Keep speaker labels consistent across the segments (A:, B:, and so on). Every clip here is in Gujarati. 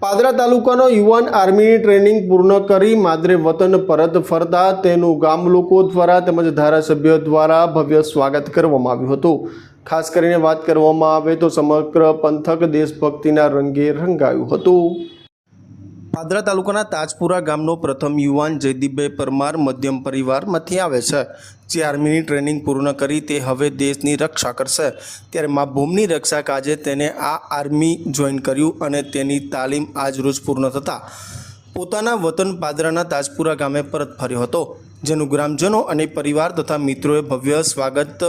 A: પાદરા તાલુકાનો યુવાન આર્મીની ટ્રેનિંગ પૂર્ણ કરી માદરે વતન પરત ફરતા તેનું ગામ લોકો દ્વારા તેમજ ધારાસભ્યો દ્વારા ભવ્ય સ્વાગત કરવામાં આવ્યું હતું। ખાસ કરીને વાત કરવામાં આવે તો સમગ્ર પંથક દેશભક્તિના રંગે રંગાયું હતું। પાદરા તાલુકાના તાજપુરા ગામનો પ્રથમ યુવાન જયદીપભાઈ પરમાર મધ્યમ પરિવારમાંથી આવે છે, જે આર્મીની ટ્રેનિંગ પૂર્ણ કરી તે હવે દેશની રક્ષા કરશે। ત્યારે મા ભૂમિની રક્ષા કાજે તેને આ આર્મી જોઈન કર્યું અને તેની તાલીમ આજરોજ પૂર્ણ થતાં પોતાના વતન પાદરાના તાજપુરા ગામે પરત ફર્યો હતો, જેનું ગ્રામજનો અને પરિવાર તથા મિત્રોએ ભવ્ય સ્વાગત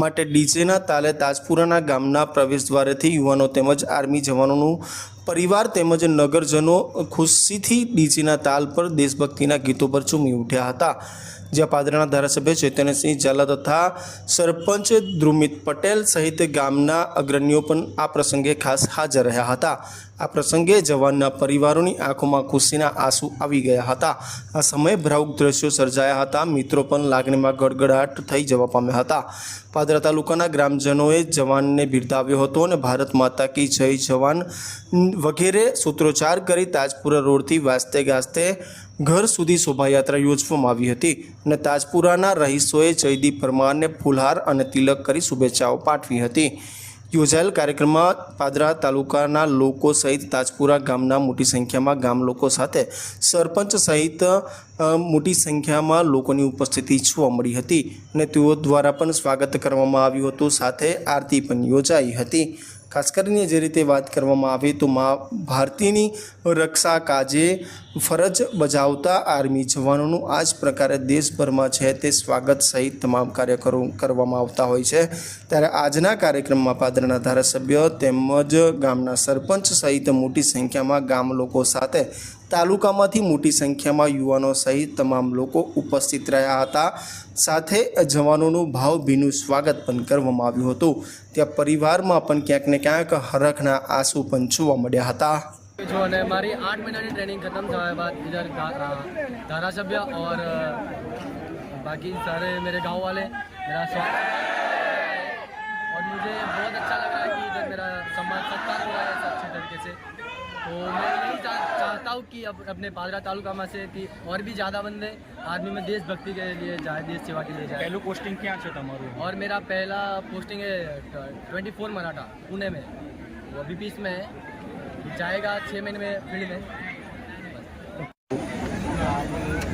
A: માટે ડીજેના તાલે તાજપુરાના ગામના પ્રવેશદ્વારેથી યુવાનો તેમજ આર્મી જવાનોનું પરિવાર તેમજ નગરજનો ખુશીથી ડીજેના તાલ પર દેશભક્તિના ગીતો પર ઝૂમી ઉઠ્યા હતા। જ્યાં પાદરાના ધારાસભ્ય ચૈતન્યસિંહ ઝાલા તથા સરપંચ ધ્રુમિત પટેલ સહિત ગામના અગ્રણીઓ પણ આ પ્રસંગે ખાસ હાજર રહ્યા હતા। આ પ્રસંગે જવાનના પરિવારોની આંખોમાં ખુશીના આંસુ આવી ગયા હતા। આ સમયે ભાવુક દ્રશ્યો સર્જાયા હતા। મિત્રો પણ લાગણીમાં ગડગડાટ થઈ જવા પામ્યા હતા। પાદરા તાલુકાના ગ્રામજનોએ જવાનને બિરદાવ્યો હતો અને ભારત માતા કી જય જવાન વગેરે સૂત્રોચ્ચાર કરી તાજપુરા રોડથી વાજતે ગાજતે ઘર સુધી શોભાયાત્રા યોજવામાં આવી હતી અને તાજપુરાના રહીશોએ જયદીપ પરમારને ફૂલહાર અને તિલક કરી શુભેચ્છાઓ પાઠવી હતી। યોજાયેલ કાર્યક્રમમાં પાદરા તાલુકાના લોકો સહિત તાજપુરા ગામના મોટી સંખ્યામાં ગામ લોકો સાથે સરપંચ સહિત મોટી સંખ્યામાં લોકોની ઉપસ્થિતિ જોવા મળી હતી અને તેઓ દ્વારા પણ સ્વાગત કરવામાં આવ્યું હતું, સાથે આરતી પણ યોજાઈ હતી। ખાસ કરીને જે રીતે વાત કરવામાં આવે તો મા ભારતીની રક્ષા કાજે ફરજ બજાવતા આર્મી જવાનોનું આ જ પ્રકારે દેશભરમાં છે તે સ્વાગત સહિત તમામ કાર્યક્રમો કરવામાં આવતા હોય છે। ત્યારે આજના કાર્યક્રમમાં પાદરાના ધારાસભ્ય તેમજ ગામના સરપંચ સહિત મોટી સંખ્યામાં ગામ લોકો સાથે તાલુકામાંથી મોટી સંખ્યામાં યુવાનો સહિત તમામ લોકો ઉપસ્થિત રહ્યા હતા। સાથે જવાનોનું ભાવભીનું સ્વાગત પણ કરવામાં આવ્યું હતું। ત્યાં પરિવારમાં પણ ક્યાંક ને ક્યાંક હરખના આંસુ પણ જોવા મળ્યા હતા।
B: जो है हमारी 8 महीने की ट्रेनिंग खत्म होने बाद इधर धारासभ्य और बाकी सारे मेरे गांव वाले मेरा स्वागत और मुझे बहुत अच्छा लग रहा है कि इधर मेरा सम्मान सत्कार हो रहा है अच्छे तरीके से। तो मैं यही चाहता हूँ कि अपने पादरा तालुका में से कि और भी ज़्यादा बंदे आदमी में देशभक्ति के लिए जाए, देश सेवा के लिए जाए।
C: पहलू पोस्टिंग क्या है तुम्हारू?
B: और मेरा पहला पोस्टिंग है 24 मराठा पुणे में, वो अभी पीस में है, जाएगा 6 महीने में फील्ड में।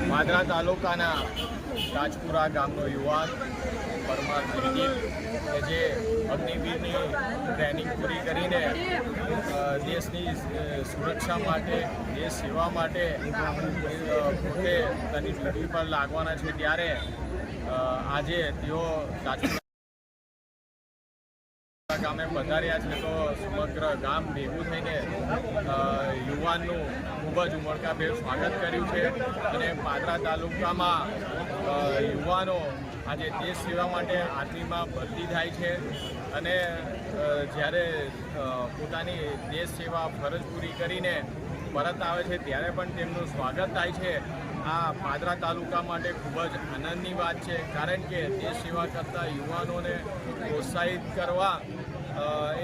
C: પાદરા તાલુકાના તાજપુરા ગામનો યુવાન પરમાર જયદીપ કે જે અગ્નિવીરની ટ્રેનિંગ પૂરી કરીને દેશની સુરક્ષા માટે, દેશ સેવા માટે પોતે તેની ડ્યુટી પર લાગવાના છે, ત્યારે આજે તેઓ તાજપુરા ગામે પધાર્યા છે। તો સમગ્ર ગામ ભેગું થઈને યુવાનનું ખૂબ જ ઉમળકાભેર સ્વાગત કર્યું છે અને પાદરા તાલુકામાં યુવાનો આજે દેશ સેવા માટે આર્મીમાં ભરતી થાય છે અને જ્યારે પોતાની દેશ સેવા ફરજ પૂરી કરીને પરત આવે છે ત્યારે પણ તેમનું સ્વાગત થાય છે। આ પાદરા તાલુકા માટે ખૂબ જ આનંદની વાત છે, કારણ કે દેશ સેવા કરતા યુવાનોને પ્રોત્સાહિત કરવા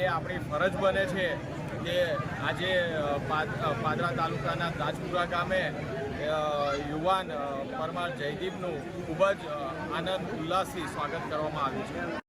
C: એ આપણી ફરજ બને છે કે આજે પાદરા તાલુકાના તાજપુરા ગામે યુવાન પરમાર જયદીપનું ખૂબ જ આનંદ ઉલ્લાસથી સ્વાગત કરવામાં આવ્યું છે।